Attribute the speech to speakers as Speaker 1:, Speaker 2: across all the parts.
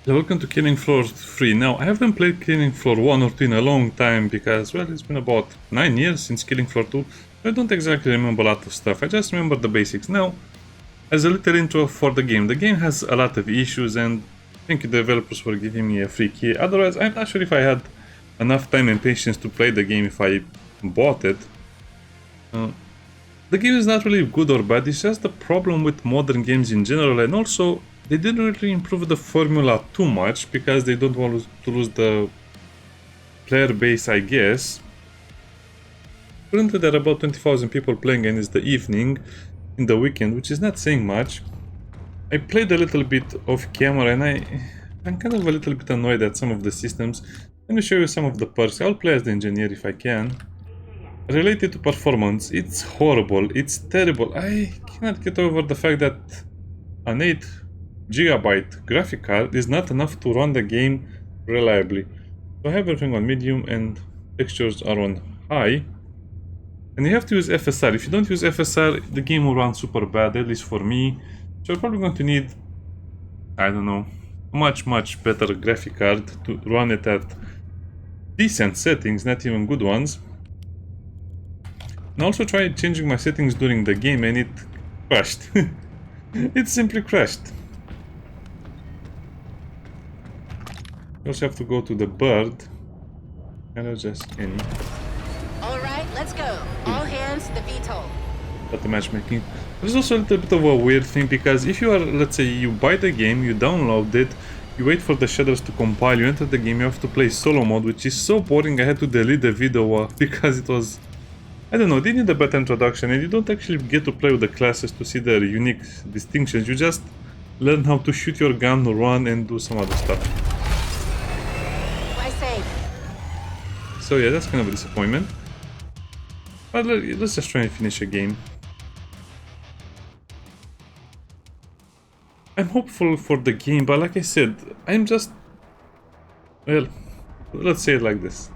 Speaker 1: Welcome to Killing Floor 3. Now, I haven't played Killing Floor 1 or 2 in a long time because, well, it's been about 9 years since Killing Floor 2. I don't exactly remember a lot of stuff, I just remember the basics. Now, as a little intro for the game has a lot of issues and thank you developers for giving me a free key. Otherwise, I'm not sure if I had enough time and patience to play the game if I bought it. The game is not really good or bad, it's just the problem with modern games in general, and also they didn't really improve the formula too much because they don't want to lose the player base, I guess. Currently there are about 20,000 people playing and it's the evening in the weekend, which is not saying much. I played a little bit off camera and I'm kind of a little bit annoyed at some of the systems. Let me show you some of the perks. I'll play as the engineer if I can. Related to performance, it's horrible, it's terrible. I cannot get over the fact that an 8GB graphic card is not enough to run the game reliably. So I have everything on medium and textures are on high. And you have to use FSR. If you don't use FSR, the game will run super bad, at least for me. So you're probably going to need, I don't know, much better graphic card to run it at decent settings, not even good ones. And also tried changing my settings during the game and it crashed. It simply crashed. You also have to go to the bird. And just any.
Speaker 2: Alright, let's go. All hands to the VTOL.
Speaker 1: But the matchmaking. There's also a little bit of a weird thing because if you are, let's say, you buy the game, you download it, you wait for the shaders to compile, you enter the game, you have to play solo mode, which is so boring. I had to delete the video because it was, I don't know, they need a better introduction and you don't actually get to play with the classes to see their unique distinctions. You just learn how to shoot your gun, run and do some other stuff.
Speaker 2: Why save?
Speaker 1: So yeah, that's kind of a disappointment. But let's just try and finish a game. I'm hopeful for the game, but like I said, I'm just... Well, let's say it like this.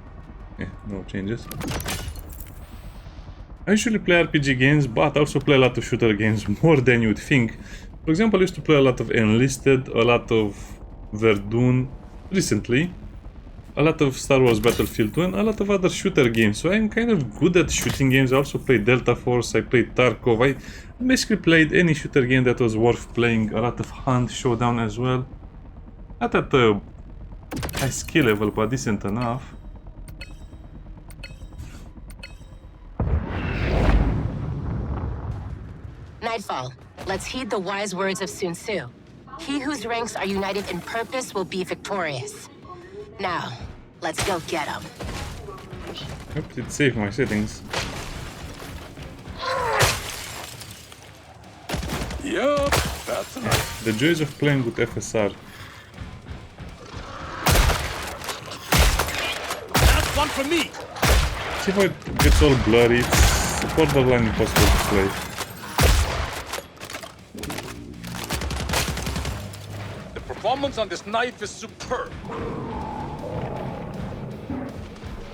Speaker 1: Yeah, no changes. I usually play RPG games, but I also play a lot of shooter games, more than you'd think. For example, I used to play a lot of Enlisted, a lot of Verdun recently, a lot of Star Wars Battlefield 2, and a lot of other shooter games. So I'm kind of good at shooting games. I also played Delta Force, I played Tarkov, I basically played any shooter game that was worth playing, a lot of Hunt, Showdown as well. Not at a high skill level, but decent enough.
Speaker 2: Nightfall. Let's heed the wise words of Sun Tzu. He whose ranks are united in purpose will be victorious. Now, let's go get him.
Speaker 1: Hope it saved my settings.
Speaker 3: Yup, that's enough.
Speaker 1: The joys of playing with FSR.
Speaker 3: That's one for me.
Speaker 1: See how it gets all blurry, it's borderline impossible to play.
Speaker 3: The performance on this knife is superb.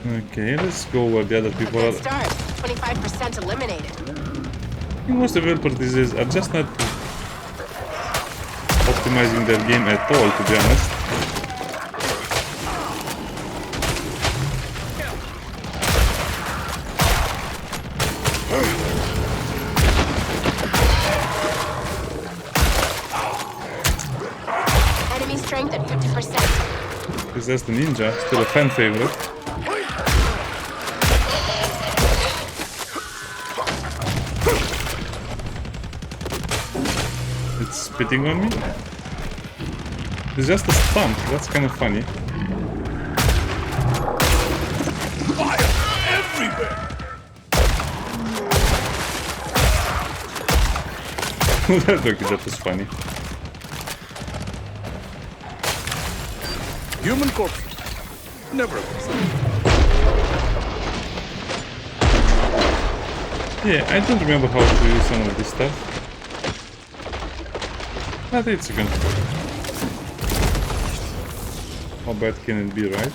Speaker 1: Okay, let's go where the other people are.
Speaker 2: Good start. 25% eliminated.
Speaker 1: I think most developers these days are just not optimizing their game at all, to be honest.
Speaker 2: Enemy strength at 50%.
Speaker 1: Because that's the ninja, still a fan favorite. It's spitting on me? It's just a stump, that's kind of funny.
Speaker 3: Fire everywhere.
Speaker 1: That was funny.
Speaker 3: Human corpse. Never a good sign.
Speaker 1: Yeah, I don't remember how to use some of this stuff. But it's good. How bad can it be, right?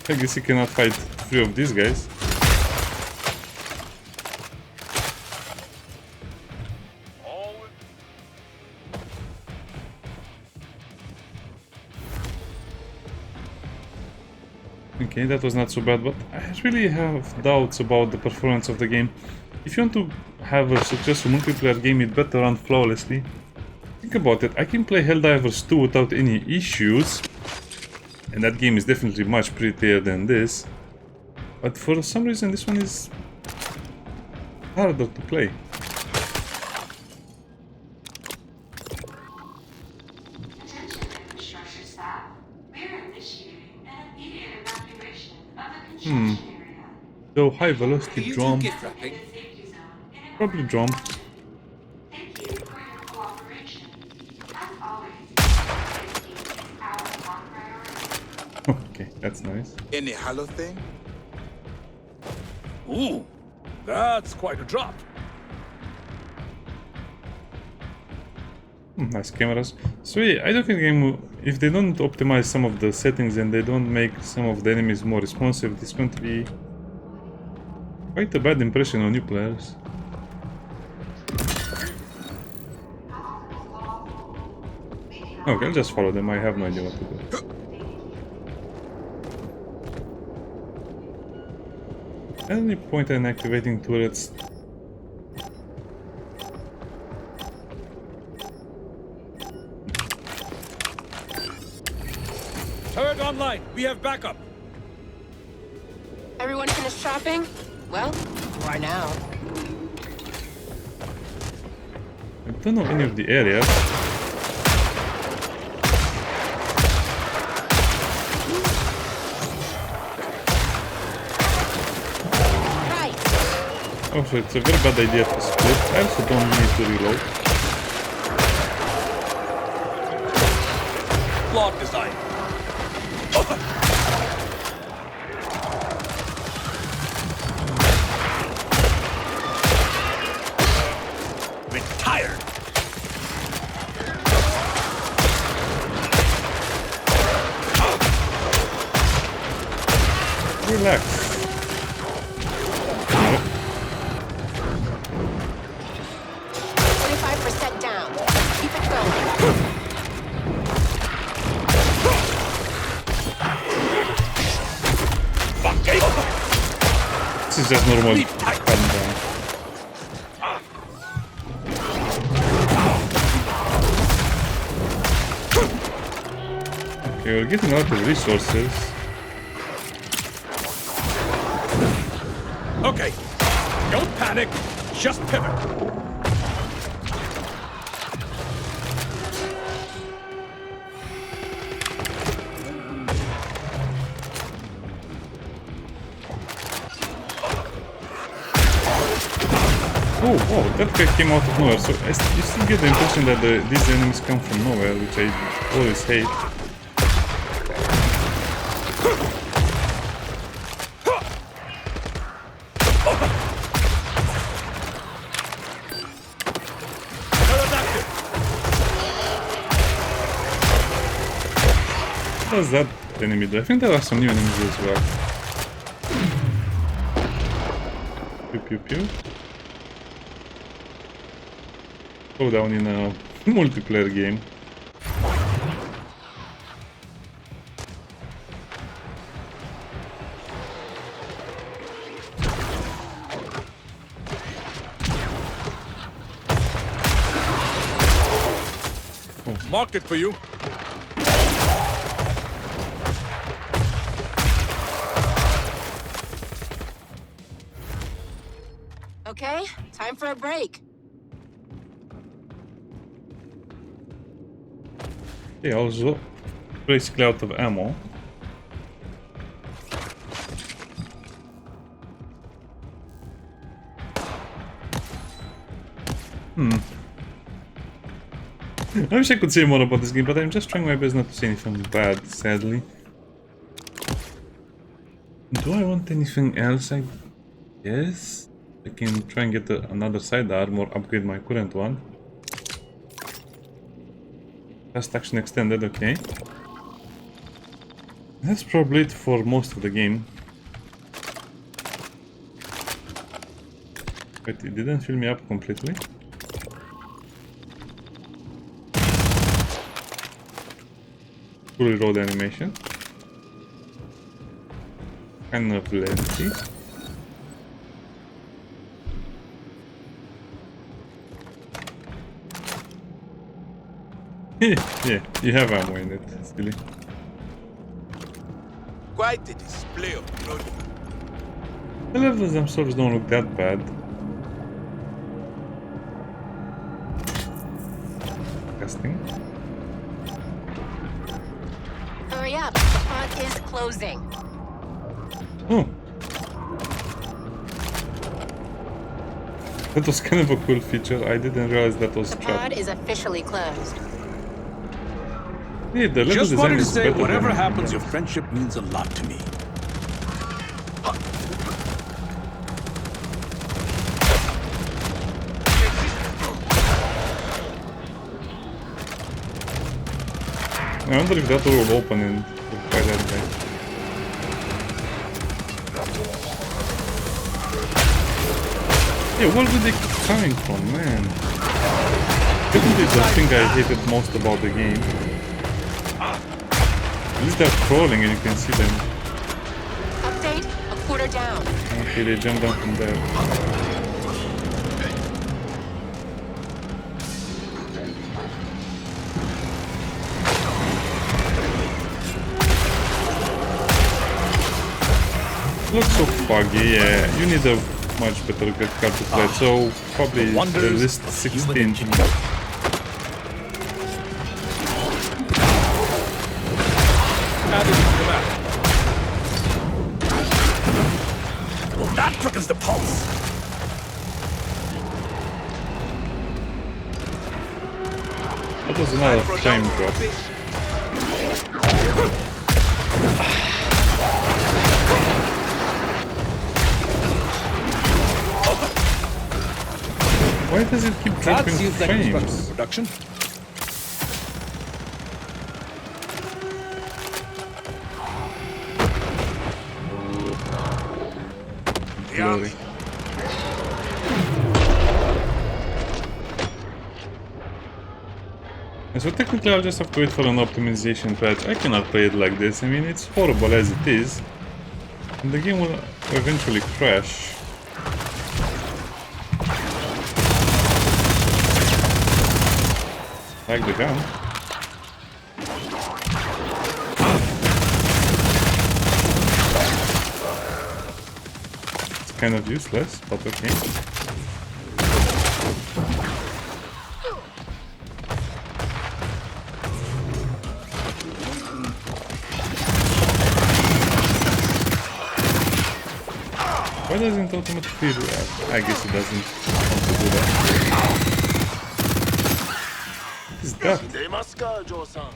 Speaker 1: I guess he cannot fight 3 of these guys. Okay, that was not so bad, but I really have doubts about the performance of the game. If you want to have a successful multiplayer game, it better run flawlessly. Think about it, I can play Helldivers 2 without any issues, and that game is definitely much prettier than this, but for some reason this one is harder to play.
Speaker 4: Attention infrastructure staff. We are initiating an immediate evacuation of the construction area.
Speaker 1: So high velocity drum,
Speaker 4: The safety zone in
Speaker 1: probably drum.
Speaker 4: Thank you for your cooperation. As always, safety is our top priority.
Speaker 1: Okay, that's nice.
Speaker 5: Any hollow thing?
Speaker 3: Ooh, that's quite a drop.
Speaker 1: Nice cameras. So yeah, I don't think the game, if they don't optimize some of the settings and they don't make some of the enemies more responsive, it's going to be quite a bad impression on new players. Okay, I'll just follow them, I have no idea what to do. Any point in activating turrets?
Speaker 3: Turret online. We have backup.
Speaker 2: Everyone finished shopping? Well, you are now.
Speaker 1: I don't know any of the areas.
Speaker 2: Right.
Speaker 1: Also, it's a very bad idea to split. I also don't need to reload.
Speaker 3: Flawed design. Retired.
Speaker 1: Relax.
Speaker 2: 25% down. Keep it going.
Speaker 1: This is just normal. Calm down. Okay, we're getting a lot of resources.
Speaker 3: Okay. Don't panic. Just pivot.
Speaker 1: Oh, wow, that guy came out of nowhere. So you still get the impression that these enemies come from nowhere, which I always hate.
Speaker 3: Turret active.
Speaker 1: What does that enemy do? I think there are some new enemies as well. Pew pew pew. Go down in a multiplayer game.
Speaker 3: Marked it for you.
Speaker 2: Okay, time for a break.
Speaker 1: Okay, also basically out of ammo. I wish I could say more about this game, but I'm just trying my best not to say anything bad, sadly. Do I want anything else? I guess I can try and get another sidearm or upgrade my current one. Fast action extended, okay. That's probably it for most of the game. But it didn't fill me up completely. Full reload animation. Kind of lengthy. Yeah, you have ammo in it, silly.
Speaker 3: Quite the display of glory.
Speaker 1: The levels themselves don't look that bad. Testing.
Speaker 2: Hurry up, the pod is closing.
Speaker 1: Oh. That was kind of a cool feature. I didn't realize that was
Speaker 2: The pod
Speaker 1: trapped.
Speaker 2: is officially closed.
Speaker 1: Yeah, the level
Speaker 5: Just
Speaker 1: design
Speaker 5: wanted to
Speaker 1: is
Speaker 5: say,
Speaker 1: better
Speaker 5: whatever
Speaker 1: than
Speaker 5: happens, your
Speaker 1: that.
Speaker 5: friendship means a lot to me.
Speaker 1: I wonder if that door will open and by that guy. Yeah, where did they keep coming from, man? Isn't it the thing I hated most about the game? At least they're crawling and you can see them.
Speaker 2: Update, a quarter down.
Speaker 1: Okay, they jump down from there. Looks so foggy, yeah. You need a much better good card to play, so probably at
Speaker 5: Wonders
Speaker 1: least
Speaker 5: of
Speaker 1: 16.
Speaker 5: human ingenuity.
Speaker 3: Added to the map.
Speaker 5: Well, that quickens the pulse.
Speaker 1: That was another flame drop. Why does it keep
Speaker 5: That
Speaker 1: dropping
Speaker 5: seems like
Speaker 1: flames?
Speaker 5: constructive production.
Speaker 1: Glory. And so technically I'll just have to wait for an optimization patch. I cannot play it like this. I mean, it's horrible as it is. And the game will eventually crash. Like the gun. It's kind of useless, but okay. Why doesn't it automatically do that? I guess it doesn't want to do that. What is that?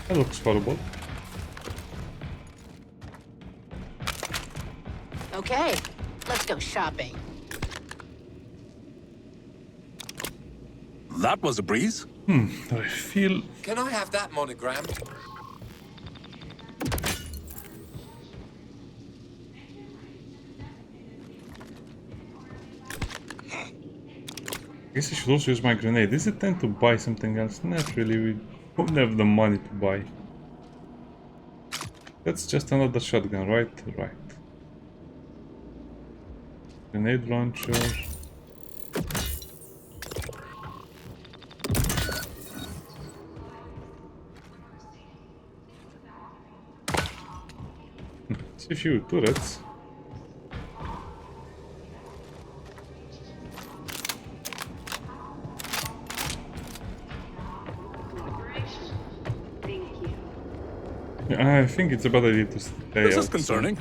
Speaker 1: That looks horrible.
Speaker 2: Okay, let's go shopping.
Speaker 5: That was a breeze.
Speaker 1: I feel...
Speaker 3: Can I have that monogram?
Speaker 1: I guess I should also use my grenade. Is it time to buy something else? Not really. We don't have the money to buy. That's just another shotgun, right? Right. Grenade launcher. See a few turrets. I think it's a bad idea to stay
Speaker 5: This is
Speaker 1: outside.
Speaker 5: concerning.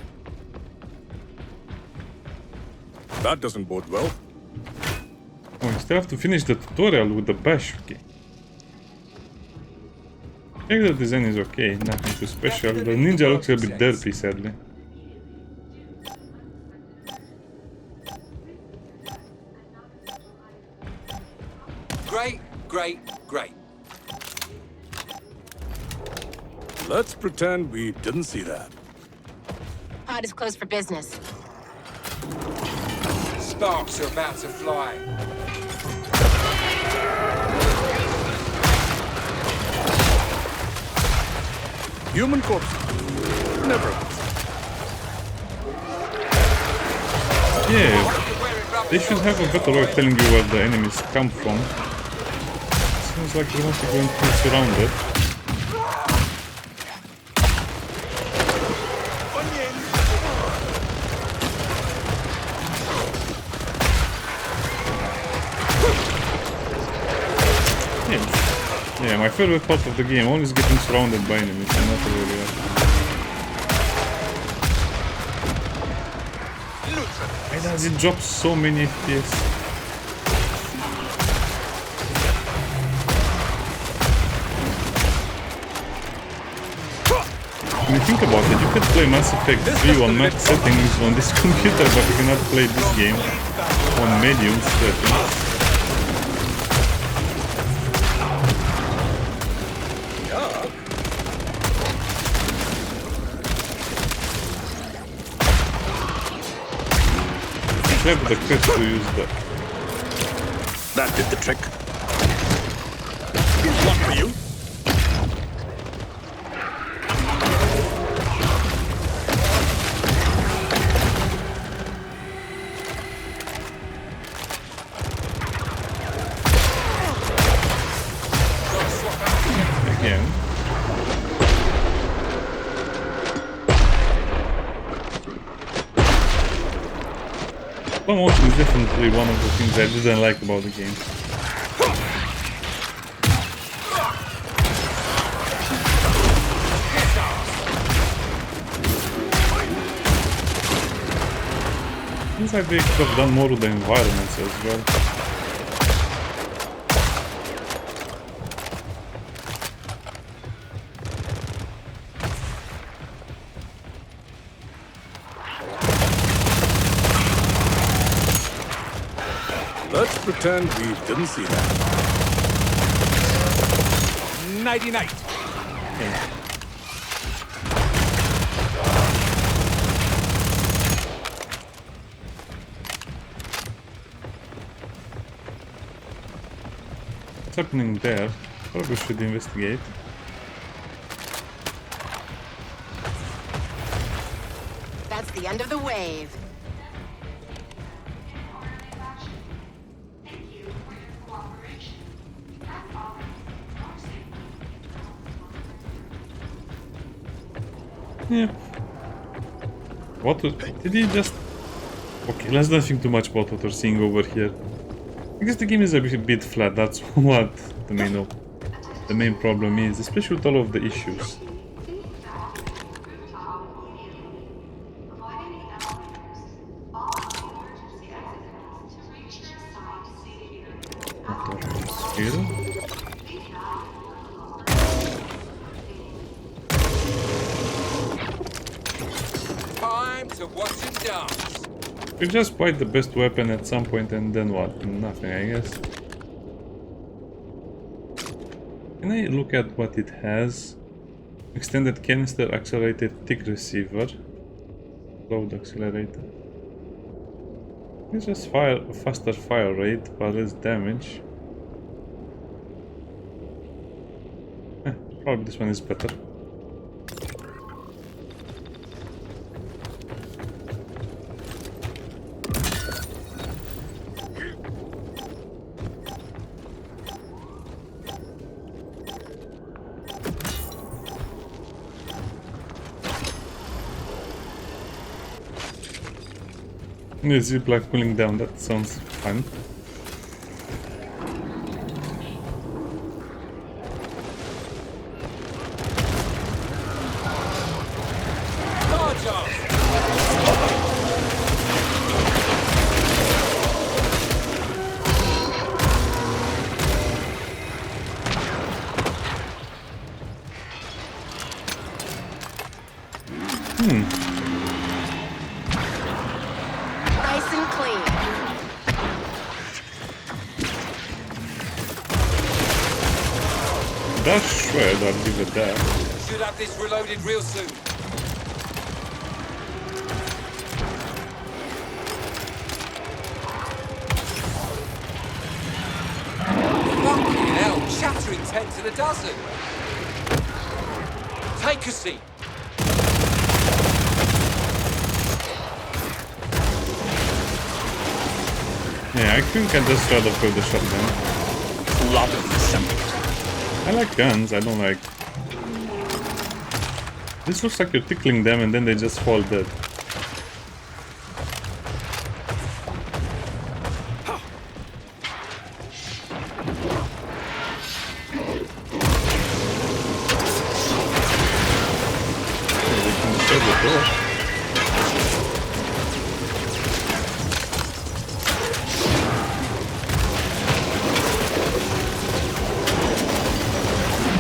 Speaker 5: That doesn't bode well.
Speaker 1: Oh, we still have to finish the tutorial with the bash, okay. I think the design is okay, nothing too special. The ninja looks a bit dirty, sadly.
Speaker 3: Great, great, great.
Speaker 5: Let's pretend we didn't see that.
Speaker 2: Pod is closed for business.
Speaker 3: Sparks are about to fly.
Speaker 5: Human corpse. Never.
Speaker 1: Yeah, they should have a better way of telling you where the enemies come from. Seems like they're mostly going to be surrounded. Yeah, my favorite part of the game, always getting surrounded by enemies and not really why does it drop so many FPS? When you think about it, you could play Mass Effect 3 on max settings on this computer, but you cannot play this game on medium settings. Have the quest to use that.
Speaker 5: That did the trick. One for you.
Speaker 1: Again. Slow motion is definitely one of the things I didn't like about the game. Seems like they could have done more with the environments as well.
Speaker 5: Let's pretend we didn't see that.
Speaker 3: Nighty night.
Speaker 1: What's happening there? Probably should investigate.
Speaker 2: That's the end of the wave.
Speaker 4: Thank you for your cooperation. As always, your safety.
Speaker 1: Yeah. What was, did he just... Okay, let's not think too much about what we're seeing over here. I guess the game is a bit flat, that's what the main problem is, especially with all of the issues. Here.
Speaker 3: Time to watch him dance.
Speaker 1: You just buy the best weapon at some point and then what? Nothing, I guess. Can I look at what it has? Extended canister, accelerated tick receiver. Load accelerator. It's just faster fire rate, but less damage. Probably this one is better. The zipline cooling down, that sounds fun.
Speaker 3: Charge up.
Speaker 2: Nice and clean.
Speaker 1: That's shred, I'll give it that.
Speaker 6: Should have this reloaded real soon. Fucking hell, shattering 10 to the dozen. Take a seat.
Speaker 1: Yeah, I think I just rather play the shotgun. I like guns, I don't like... This looks like you're tickling them and then they just fall dead. We can shut the door.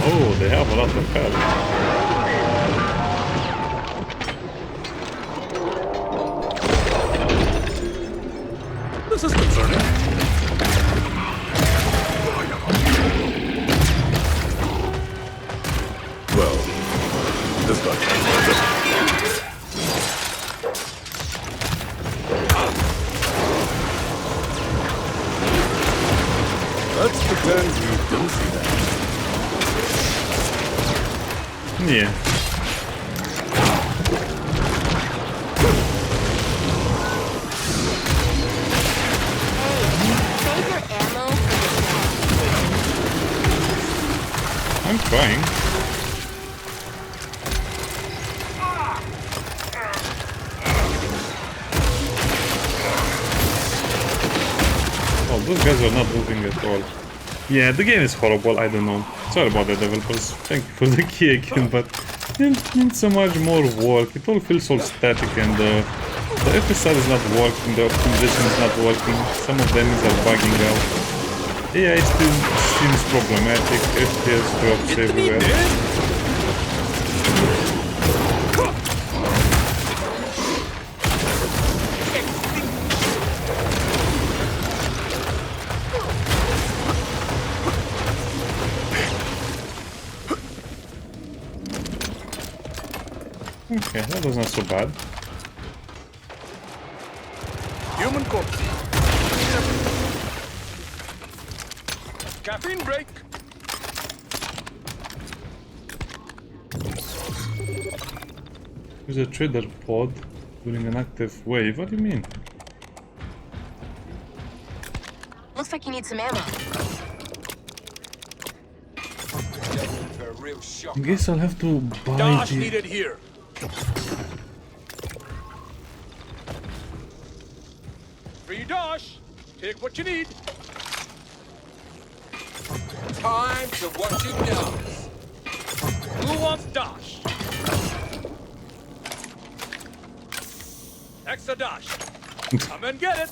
Speaker 1: Oh, they have a lot of health.
Speaker 5: This is concerning. Well, this got Let's pretend we didn't see that.
Speaker 1: Yeah.
Speaker 2: Save your ammo for
Speaker 1: I'm trying. Oh, those guys are not moving at all. Yeah, the game is horrible, I don't know. Sorry about the developers, thank you for the key again, but it needs so much more work. It all feels so static and the FSR is not working, the optimization is not working, some of the enemies are bugging out. AI still seems problematic, FPS drops everywhere. Okay, that was not so bad.
Speaker 5: Human corpse.
Speaker 3: Caffeine break.
Speaker 1: Use a trader pod during an active wave. What do you mean?
Speaker 2: Looks like you need some ammo.
Speaker 6: For a real shock.
Speaker 1: I guess I'll have to buy
Speaker 3: Dash
Speaker 1: the...
Speaker 3: needed here. Free dash. Take what you need.
Speaker 6: Time to watch it dance.
Speaker 3: Who wants dash? Extra dash. Come and get it.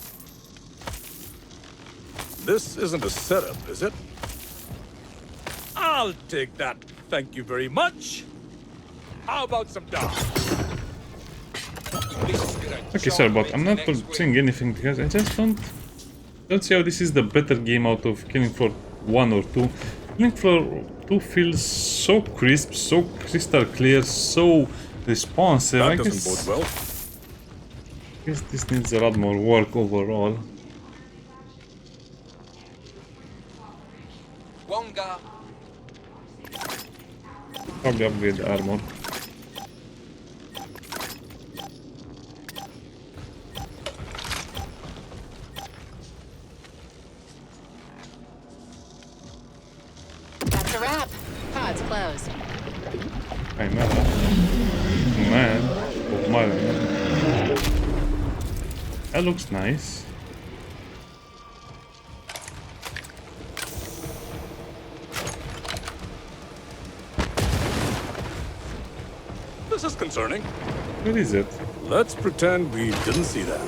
Speaker 5: This isn't a setup, is it?
Speaker 3: I'll take that. Thank you very much. How about some dash?
Speaker 6: This is gonna
Speaker 1: Okay, sorry, but
Speaker 6: jump
Speaker 1: I'm
Speaker 6: into
Speaker 1: not
Speaker 6: next week.
Speaker 1: saying anything because I just don't see how this is the better game out of Killing Floor 1 or 2. Killing Floor 2 feels so crisp, so crystal clear, so responsive.
Speaker 5: That
Speaker 1: I
Speaker 5: doesn't
Speaker 1: guess,
Speaker 5: bode well.
Speaker 1: I guess this needs a lot more work overall.
Speaker 6: Wonga.
Speaker 1: Probably upgrade the armor.
Speaker 2: That's a wrap. Pod's closed.
Speaker 1: Hey, man. Oh, man. That looks nice.
Speaker 5: This is concerning.
Speaker 1: Where is it?
Speaker 5: Let's pretend we didn't see that.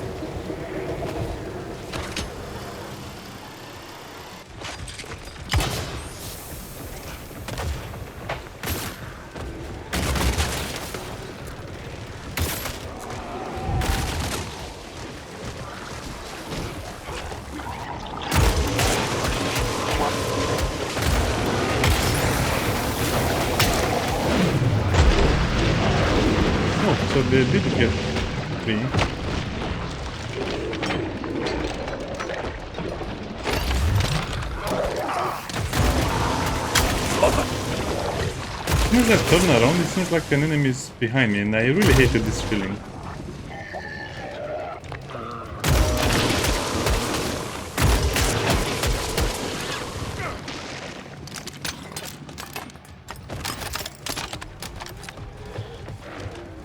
Speaker 1: So they did get 3. As I turn around, it seems like an enemy is behind me, and I really hated this feeling.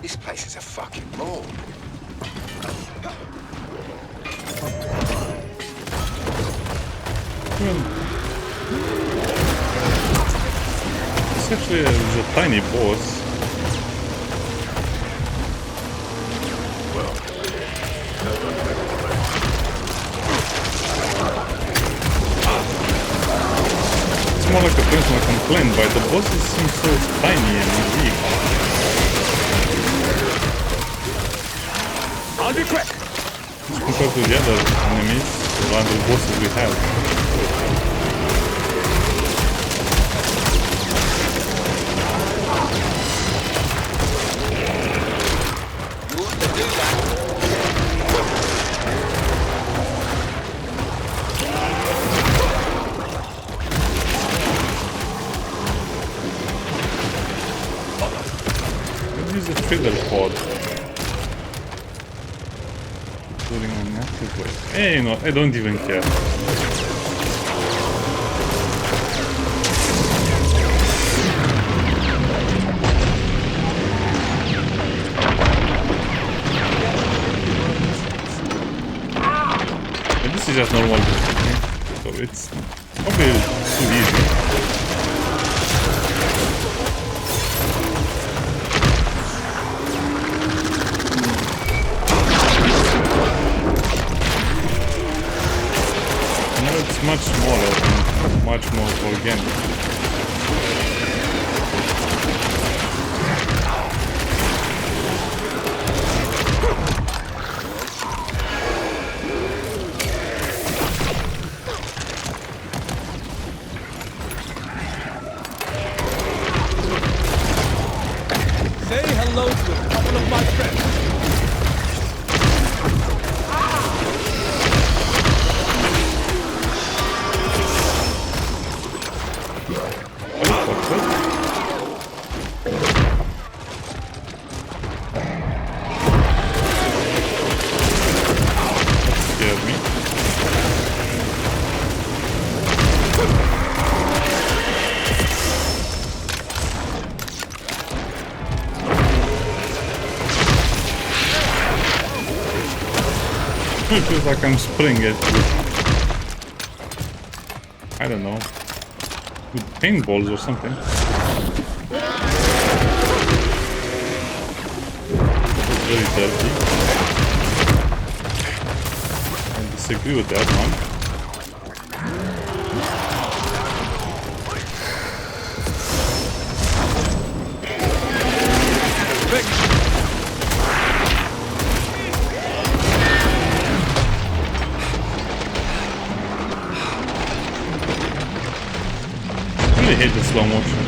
Speaker 6: This place is a fucking morgue.
Speaker 1: It's actually a tiny boss. It's more like a personal complaint, but the bosses seem so tiny and weak.
Speaker 3: I'll be quick.
Speaker 1: Compared to the other enemies or other bosses we have.
Speaker 6: You ought to do that.
Speaker 1: Use the trigger pod during an active way. Hey, no, I don't even care. And this is just normal, so it's probably too easy. It's much smaller and much more organic.
Speaker 3: Say hello to a couple of my friends.
Speaker 1: It feels like I'm spraying it with, I don't know, with paintballs or something. It's very dirty. I disagree with that one. I really hate the slow motion.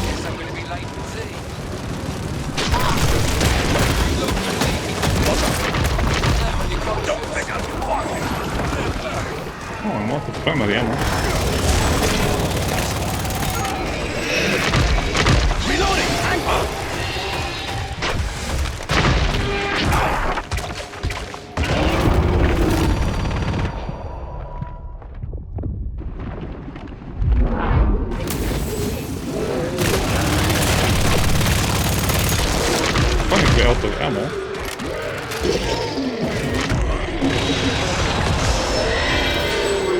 Speaker 6: Guess I'm gonna be late for tea.
Speaker 1: Oh, I'm out of primary ammo. Funny out of ammo.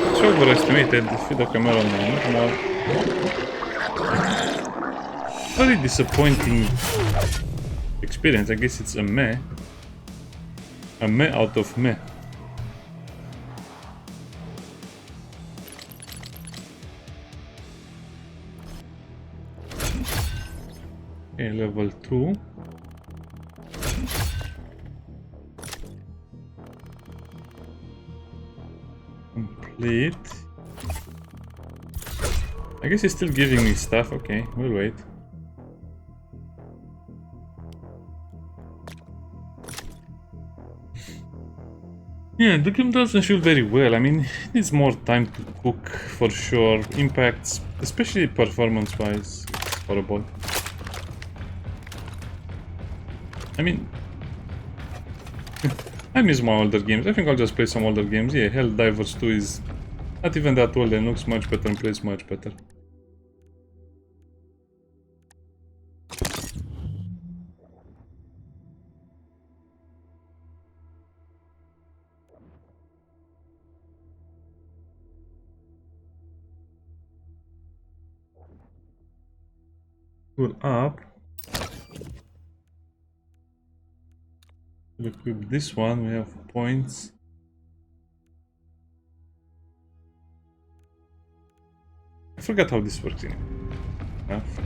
Speaker 1: It's overestimated if the camera more. Very disappointing experience. I guess it's a meh. A meh out of meh. Okay, level 2. Complete. I guess he's still giving me stuff. Okay, we'll wait. Yeah, the game doesn't feel very well. I mean, it needs more time to cook for sure. Impacts, especially performance-wise, it's horrible. I mean, I miss my older games. I think I'll just play some older games. Yeah, Helldivers 2 is not even that old and looks much better and plays much better. Pull up. We'll equip this one. We have points. I forgot how this works anyway. Enough.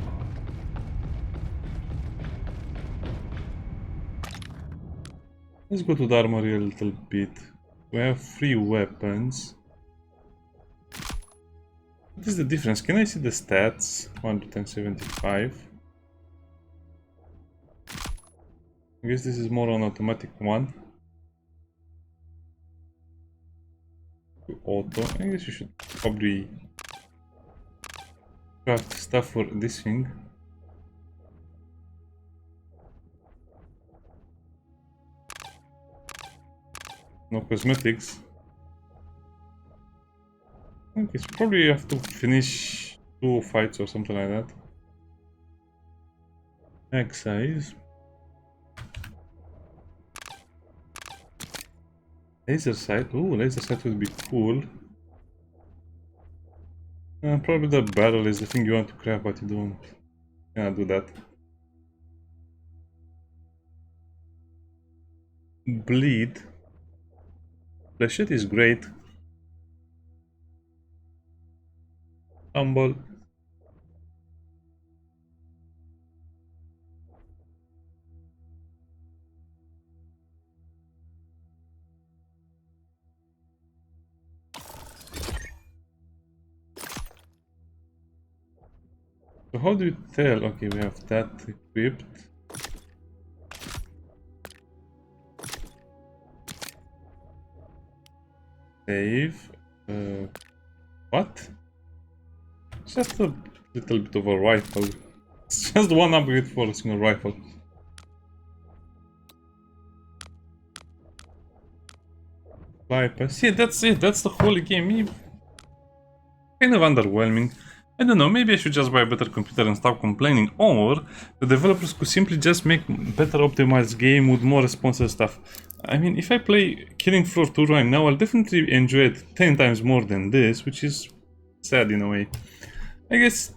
Speaker 1: Let's go to the armory a little bit. We have 3 weapons. What is the difference? Can I see the stats? 175. I guess this is more an automatic one. Auto. I guess you should probably craft stuff for this thing. No cosmetics. I think it's probably have to finish 2 fights or something like that. Max size. Laser sight. Ooh, laser sight would be cool. Probably the barrel is the thing you want to craft, but you don't. Yeah, do that. Bleed. The shit is great. Humble. So how do you tell? Okay, we have that equipped. Save. What? Just a little bit of a rifle. It's just one upgrade for a single rifle. Bypass. Yeah, that's it. That's the whole game. Kind of underwhelming. I don't know, maybe I should just buy a better computer and stop complaining, or the developers could simply just make better optimized game with more responsive stuff. I mean, if I play Killing Floor 2 right now, I'll definitely enjoy it 10 times more than this, which is sad in a way. I guess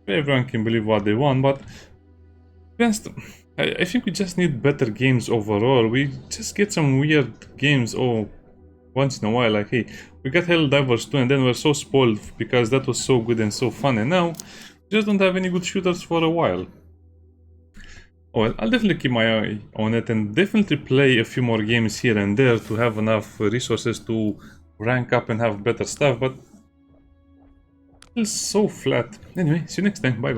Speaker 1: everyone can believe what they want, but I think we just need better games overall. We just get some weird games once in a while, like, hey, we got Helldivers 2 and then we're so spoiled because that was so good and so fun, and now we just don't have any good shooters for a while. Oh, well, I'll definitely keep my eye on it and definitely play a few more games here and there to have enough resources to rank up and have better stuff, but it's so flat. Anyway, see you next time, bye bye.